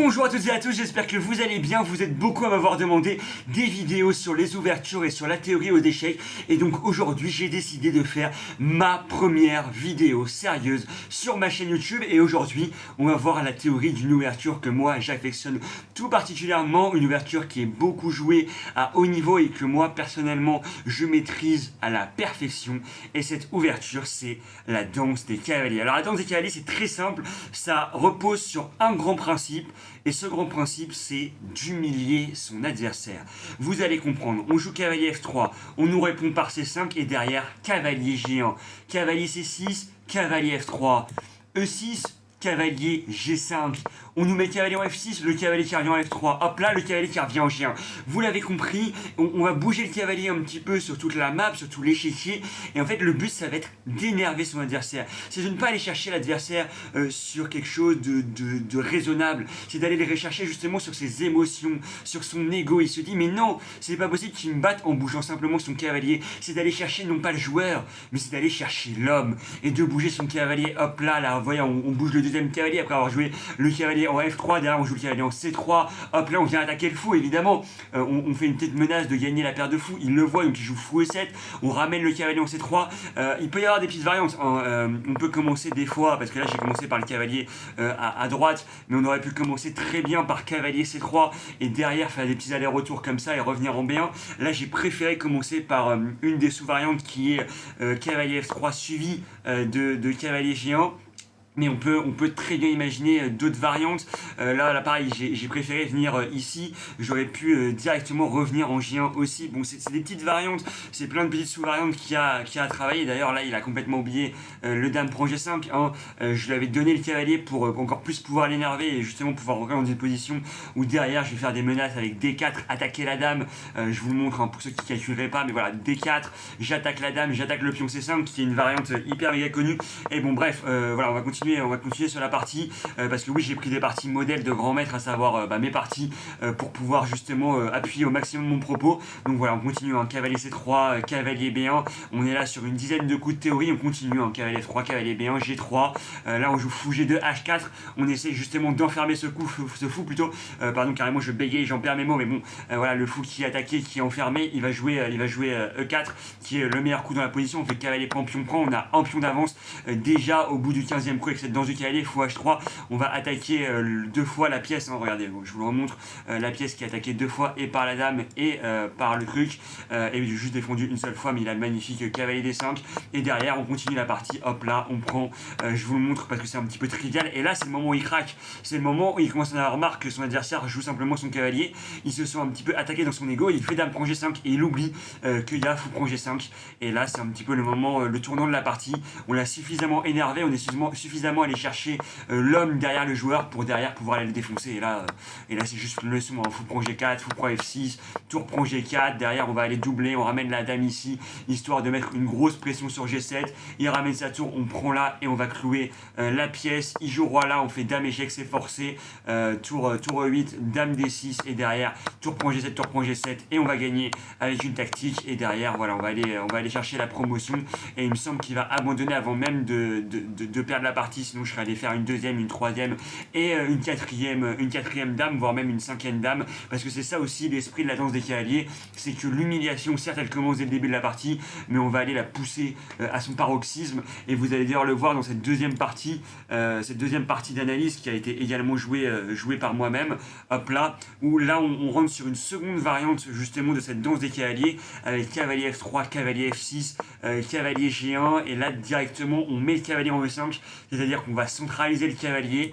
Bonjour à toutes et à tous, j'espère que vous allez bien. Vous êtes beaucoup à m'avoir demandé des vidéos sur les ouvertures et sur la théorie aux échecs. Et donc aujourd'hui, j'ai décidé de faire ma première vidéo sérieuse sur ma chaîne YouTube. Et aujourd'hui, on va voir la théorie d'une ouverture que moi, j'affectionne tout particulièrement. Une ouverture qui est beaucoup jouée à haut niveau et que moi, personnellement, je maîtrise à la perfection. Et cette ouverture, c'est la danse des cavaliers. Alors la danse des cavaliers, c'est très simple. Ça repose sur un grand principe. Et ce grand principe, c'est d'humilier son adversaire. Vous allez comprendre, on joue cavalier F3, on nous répond par C5 et derrière, cavalier G1. Cavalier C6, cavalier F3. E6, cavalier G5. On nous met cavalier en F6, le cavalier qui revient en F3. Hop là, le cavalier qui revient en G1. Vous l'avez compris, on va bouger le cavalier un petit peu sur toute la map, sur tout l'échiquier. Et en fait, le but, ça va être d'énerver son adversaire. C'est de ne pas aller chercher l'adversaire sur quelque chose de raisonnable. C'est d'aller les rechercher justement sur ses émotions, sur son ego. Il se dit, mais non, c'est pas possible qu'il me batte en bougeant simplement son cavalier. C'est d'aller chercher non pas le joueur, mais c'est d'aller chercher l'homme. Et de bouger son cavalier, hop là, voyez, on bouge le deuxième cavalier après avoir joué le cavalier en F3, derrière on joue le cavalier en C3, hop là on vient attaquer le fou évidemment, on fait une petite menace de gagner la paire de fou, il le voit donc il joue fou E7, on ramène le cavalier en C3, il peut y avoir des petites variantes, hein. On peut commencer des fois, parce que là j'ai commencé par le cavalier à droite, mais on aurait pu commencer très bien par cavalier C3 et derrière faire des petits allers-retours comme ça et revenir en B1. Là j'ai préféré commencer par une des sous-variantes qui est cavalier F3 suivi de cavalier G1. Mais on peut très bien imaginer d'autres variantes. Là pareil, j'ai préféré venir ici. J'aurais pu directement revenir en G1 aussi. Bon, c'est des petites variantes. C'est plein de petites sous-variantes qu'il y a à travailler. D'ailleurs, là, il a complètement oublié le dame prend G5. Hein. Je lui avais donné le cavalier pour encore plus pouvoir l'énerver et justement pouvoir rentrer dans une position où derrière, je vais faire des menaces avec D4, attaquer la dame. Je vous le montre hein, pour ceux qui ne calculeraient pas. Mais voilà, D4, j'attaque la dame, j'attaque le pion C5, qui est une variante hyper méga connue. Et bon, bref, voilà, on va continuer sur la partie parce que oui, j'ai pris des parties modèles de grands maîtres, à savoir mes parties pour pouvoir justement appuyer au maximum mon propos. Donc voilà, on continue en cavalier C3, cavalier B1. On est là sur une dizaine de coups de théorie. On continue en cavalier F3, cavalier B1, G3. Là, on joue fou G2, H4. On essaie justement d'enfermer ce fou plutôt. Pardon, carrément, je bégaye, j'en perds mes mots, mais bon, voilà, le fou qui est attaqué, qui est enfermé, il va jouer E4, qui est le meilleur coup dans la position. On fait cavalier prend, pion prend. On a un pion d'avance déjà au bout du 15e coup avec cette danse du cavalier, fou H3, on va attaquer deux fois la pièce, hein, regardez, je vous le remontre, la pièce qui est attaquée deux fois et par la dame et par le truc, et j'ai juste défendu une seule fois, mais il a le magnifique cavalier D5, et derrière on continue la partie, hop là, on prend, je vous le montre parce que c'est un petit peu trivial, et là c'est le moment où il craque, c'est le moment où il commence à avoir remarque que son adversaire joue simplement son cavalier, il se sent un petit peu attaqué dans son ego, il fait dame prend G5, et il oublie qu'il y a fou prend G5, et là c'est un petit peu le moment, le tournant de la partie, on l'a suffisamment énervé, on est suffisamment allé chercher l'homme derrière le joueur pour derrière pouvoir aller le défoncer, et là c'est juste une leçon, hein. Fou prend G4, fou prend F6, tour prend G4, derrière on va aller doubler, on ramène la dame ici histoire de mettre une grosse pression sur G7, il ramène sa tour, on prend là et on va clouer la pièce, il joue roi là, on fait dame échec, c'est forcé, tour E8, dame D6 et derrière tour prend G7, tour prend G7 et on va gagner avec une tactique, et derrière voilà, on va aller chercher la promotion, et il me semble qu'il va abandonner avant même de perdre la partie, sinon je serais allé faire une deuxième, une troisième et une quatrième dame, voire même une cinquième dame, parce que c'est ça aussi l'esprit de la danse des cavaliers, c'est que l'humiliation, certes elle commence dès le début de la partie, mais on va aller la pousser à son paroxysme, et vous allez d'ailleurs le voir dans cette deuxième partie d'analyse qui a été également jouée par moi-même, hop là, où là on rentre sur une seconde variante justement de cette danse des cavaliers, avec cavalier F3, cavalier F6, cavalier G1, et là directement on met le cavalier en E5, c'est-à-dire qu'on va centraliser le cavalier,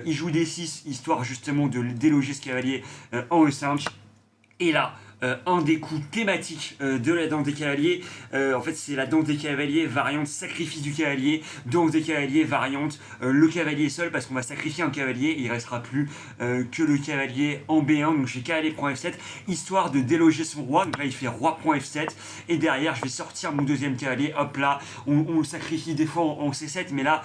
il joue D6 histoire justement de déloger ce cavalier en E5, et là un des coups thématiques de la danse des cavaliers. En fait, c'est la danse des cavaliers variante sacrifice du cavalier, danse des cavaliers variante le cavalier seul, parce qu'on va sacrifier un cavalier et il restera plus que le cavalier en B1. Donc j'ai cavalier prend F7 histoire de déloger son roi. Donc là il fait roi prend F7 et derrière je vais sortir mon deuxième cavalier. Hop là, on le sacrifie des fois en C7, mais là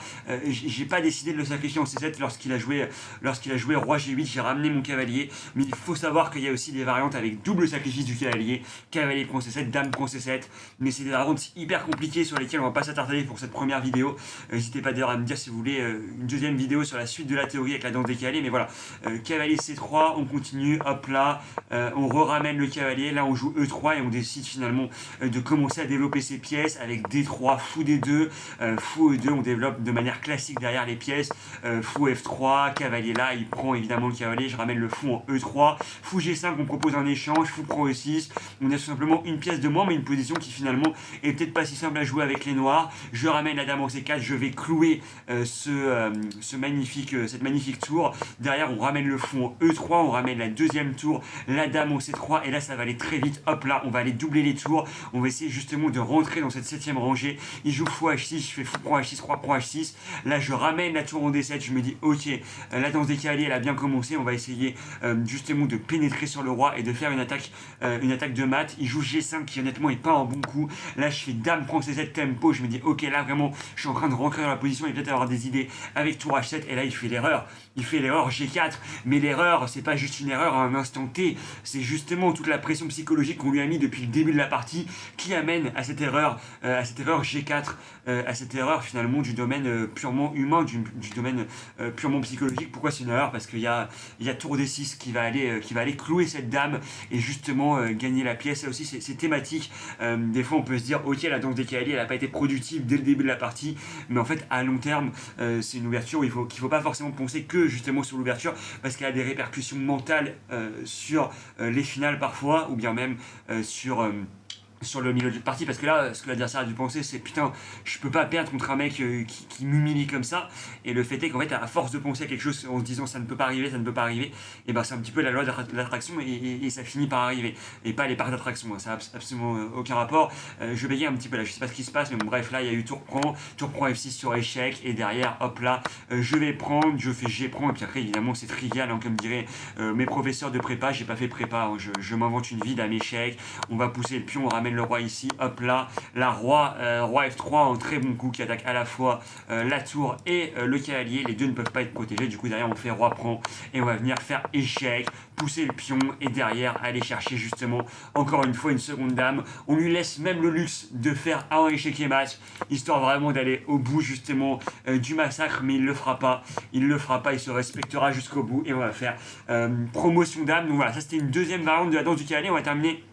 j'ai pas décidé de le sacrifier en C7 lorsqu'il a joué roi G8. J'ai ramené mon cavalier, mais il faut savoir qu'il y a aussi des variantes avec double sacrifice sacrifice du cavalier, cavalier prend C7, dame prend C7, mais c'est des variantes hyper compliquées sur lesquelles on va pas s'attarder pour cette première vidéo. N'hésitez pas d'ailleurs à me dire si vous voulez une deuxième vidéo sur la suite de la théorie avec la danse décalée, mais voilà, cavalier C3, on continue, hop là, on ramène le cavalier, là on joue E3 et on décide finalement de commencer à développer ses pièces avec D3, fou D2, fou E2, on développe de manière classique derrière les pièces, fou F3, cavalier là, il prend évidemment le cavalier, je ramène le fou en E3, fou G5, on propose un échange, fou prend E6, on a tout simplement une pièce de moins, mais une position qui finalement est peut-être pas si simple à jouer avec les noirs, je ramène la dame en C4, je vais clouer cette magnifique tour, derrière on ramène le fou en E3, on ramène la deuxième tour, la dame en C3, et là ça va aller très vite, hop là, on va aller doubler les tours, on va essayer justement de rentrer dans cette 7ème rangée, il joue fou H6, je fais fou prend H6, roi prend H6, là je ramène la tour en D7, je me dis ok, la danse des cavaliers elle a bien commencé, on va essayer justement de pénétrer sur le roi et de faire une attaque de mat, il joue G5 qui honnêtement est pas un bon coup, là je fais dame prend C7 tempo, je me dis ok là vraiment je suis en train de rentrer dans la position et peut-être avoir des idées avec tour H7, et là il fait l'erreur G4, mais l'erreur c'est pas juste une erreur à un instant T, c'est justement toute la pression psychologique qu'on lui a mis depuis le début de la partie qui amène à cette erreur G4, à cette erreur finalement du domaine purement humain, du domaine purement psychologique. Pourquoi c'est une erreur? Parce qu'il y a tour D6 qui va aller clouer cette dame et justement gagner la pièce. Ça aussi c'est thématique, des fois on peut se dire ok la danse des cavaliers elle n'a pas été productive dès le début de la partie, mais en fait à long terme c'est une ouverture où qu'il faut pas forcément penser que justement sur l'ouverture, parce qu'elle a des répercussions mentales sur les finales parfois, ou bien même sur le milieu de partie, parce que là ce que l'adversaire a dû penser c'est putain je peux pas perdre contre un mec qui m'humilie comme ça, et le fait est qu'en fait à force de penser à quelque chose en se disant ça ne peut pas arriver, et ben c'est un petit peu la loi de l'attraction et ça finit par arriver, et pas les parts d'attraction, ça n'a absolument aucun rapport. Je bégaye un petit peu là, je sais pas ce qui se passe, mais bon bref, là il y a eu tour prend F6 sur échec, et derrière hop là je vais prendre, je fais G prend, et puis après évidemment c'est trivial hein, comme diraient mes professeurs de prépa, j'ai pas fait prépa hein, je m'invente une vie dame échec, on va pousser le pion, on ramène le roi ici, hop là, la roi F3, un très bon coup qui attaque à la fois la tour et le cavalier, les deux ne peuvent pas être protégés, du coup derrière on fait roi prend, et on va venir faire échec, pousser le pion, et derrière aller chercher justement encore une fois une seconde dame, on lui laisse même le luxe de faire un échec et match, histoire vraiment d'aller au bout justement du massacre, mais il le fera pas, il se respectera jusqu'au bout, et on va faire promotion dame. Donc voilà, ça c'était une deuxième variante de la danse du cavalier. On va terminer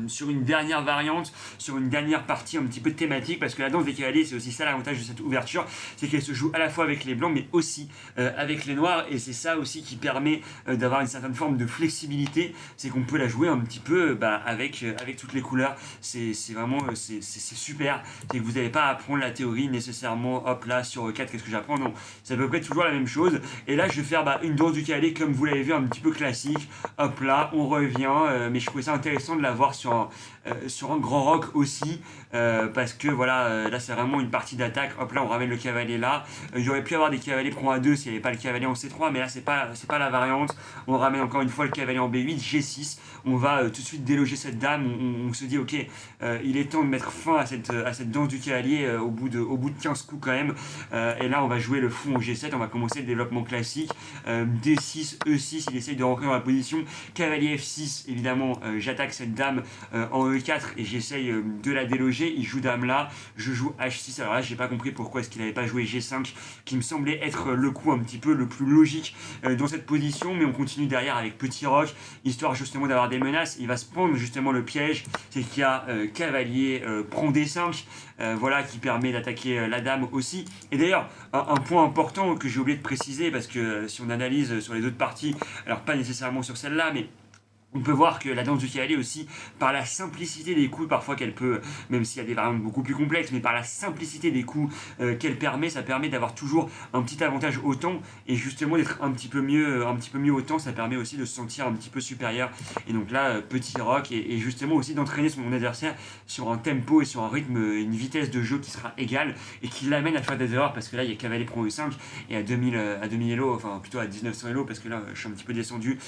sur une dernière variante, sur une dernière partie un petit peu thématique, parce que la danse des cavaliers c'est aussi ça l'avantage de cette ouverture, c'est qu'elle se joue à la fois avec les blancs mais aussi avec les noirs, et c'est ça aussi qui permet d'avoir une certaine forme de flexibilité, c'est qu'on peut la jouer un petit peu avec toutes les couleurs, c'est vraiment c'est super, c'est que vous n'avez pas à apprendre la théorie nécessairement, hop là sur 4 qu'est-ce que j'apprends, non, c'est à peu près toujours la même chose, et là je vais faire une danse du cavalier comme vous l'avez vu un petit peu classique, hop là on revient, mais je trouvais ça intéressant de l'avoir sur un grand rock aussi, parce que voilà, là c'est vraiment une partie d'attaque, hop là on ramène le cavalier là, il aurait pu avoir des cavaliers prend A2 s'il n'y avait pas le cavalier en C3, mais là c'est pas la variante, on ramène encore une fois le cavalier en B8, G6, on va tout de suite déloger cette dame, on se dit ok, il est temps de mettre fin à cette danse du cavalier au bout de 15 coups quand même, et là on va jouer le fou en G7, on va commencer le développement classique, D6, E6, il essaye de rentrer dans la position, cavalier F6, évidemment j'attaque cette dame en E4 et j'essaye de la déloger, il joue dame là, je joue H6, alors là j'ai pas compris pourquoi est-ce qu'il n'avait pas joué G5 qui me semblait être le coup un petit peu le plus logique dans cette position, mais on continue derrière avec petit roc, histoire justement d'avoir des menaces, il va se prendre justement le piège, c'est qu'il y a cavalier prend D5, voilà qui permet d'attaquer la dame aussi, et d'ailleurs un point important que j'ai oublié de préciser, parce que si on analyse sur les autres parties, alors pas nécessairement sur celle-là, mais on peut voir que la danse du cavalier aussi, par la simplicité des coups, parfois qu'elle peut, même s'il y a des variantes beaucoup plus complexes, mais par la simplicité des coups qu'elle permet, ça permet d'avoir toujours un petit avantage au temps, et justement d'être un petit peu mieux au temps, ça permet aussi de se sentir un petit peu supérieur. Et donc là, petit rock, et justement aussi d'entraîner son adversaire sur un tempo et sur un rythme, une vitesse de jeu qui sera égale, et qui l'amène à faire des erreurs, parce que là, il y a cavalier prend E5, et à 2000 Elo, enfin plutôt à 1900 Elo, parce que là, je suis un petit peu descendu,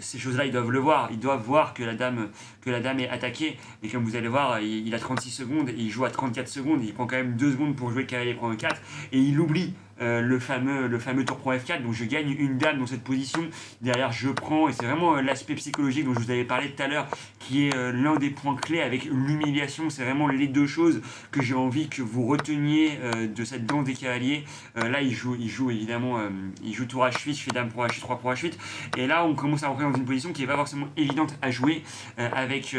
ces choses-là, ils doivent le voir. Ils doivent voir que la dame est attaquée, et comme vous allez voir, il a 36 secondes, et il joue à 34 secondes, il prend quand même 2 secondes pour jouer le cavalier prend E4, et il oublie le fameux tour prend F4, donc je gagne une dame dans cette position, derrière je prends, et c'est vraiment l'aspect psychologique dont je vous avais parlé tout à l'heure, qui est l'un des points clés avec l'humiliation. C'est vraiment les deux choses que j'ai envie que vous reteniez de cette danse des cavaliers. Là il joue évidemment, il joue tour H8, je fais dame pour H8, 3 pour H8, et là on commence à rentrer dans une position qui n'est pas forcément évidente à jouer avec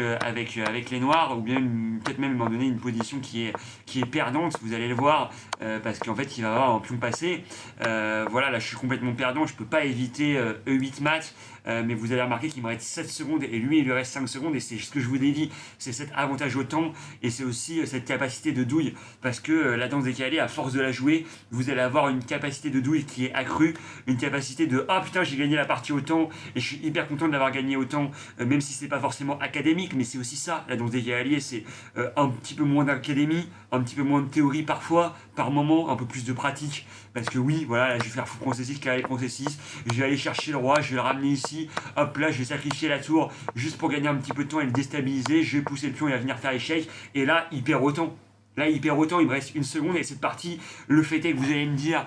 les noirs, ou bien peut-être même à un moment donné une position qui est perdante, vous allez le voir, parce qu'en fait il va avoir un pion passé. Voilà, là je suis complètement perdant, je peux pas éviter E8 mat, mais vous allez remarquer qu'il me reste 7 secondes et lui il lui reste 5 secondes, et c'est ce que je vous ai dit, c'est cet avantage au temps, et c'est aussi cette capacité de douille, parce que la danse décalée, à force de la jouer, vous allez avoir une capacité de douille qui est accrue, une capacité de ah putain j'ai gagné la partie au temps, et je suis hyper content de l'avoir gagné au temps, même si c'est pas forcément académique, mais c'est aussi ça, la danse des cavaliers, c'est un petit peu moins d'académie, un petit peu moins de théorie parfois, par moment, un peu plus de pratique, parce que oui, voilà, là, je vais faire fou prend C6, cavalier prend C6, je vais aller chercher le roi, je vais le ramener ici, hop là, je vais sacrifier la tour, juste pour gagner un petit peu de temps et le déstabiliser, je vais pousser le pion, il va venir faire échec, et là, il perd autant. Là, il perd autant, il me reste une seconde, et cette partie, le fait est que vous allez me dire,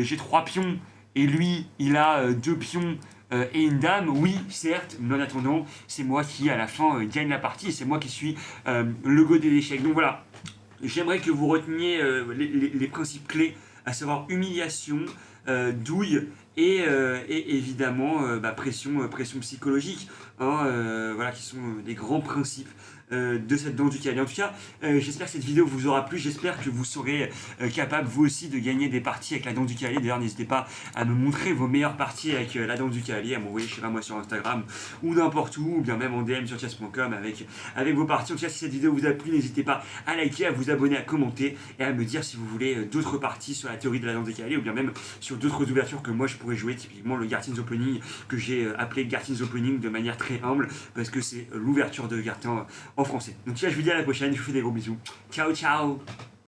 j'ai 3 pions, et lui, il a 2 pions, et une dame, oui, certes, mais en attendant, c'est moi qui, à la fin, gagne la partie, et c'est moi qui suis le go des échecs. Donc voilà, j'aimerais que vous reteniez les principes clés, à savoir humiliation, douille et évidemment pression psychologique, hein, voilà, qui sont des grands principes de cette danse du cavalier. En tout cas, j'espère que cette vidéo vous aura plu, j'espère que vous serez capable vous aussi de gagner des parties avec la danse du cavalier. D'ailleurs, n'hésitez pas à me montrer vos meilleures parties avec la danse du cavalier, à m'envoyer, je sais pas moi, sur Instagram ou n'importe où, ou bien même en DM sur chess.com avec vos parties. En tout cas, si cette vidéo vous a plu, n'hésitez pas à liker, à vous abonner, à commenter et à me dire si vous voulez d'autres parties sur la théorie de la danse des cavaliers, ou bien même sur d'autres ouvertures que moi je pourrais jouer, typiquement le Gartin's Opening, que j'ai appelé Gartin's Opening de manière très humble, parce que c'est l'ouverture de Gartin en français. Donc là, je vous dis à la prochaine, je vous fais des gros bisous. Ciao, ciao!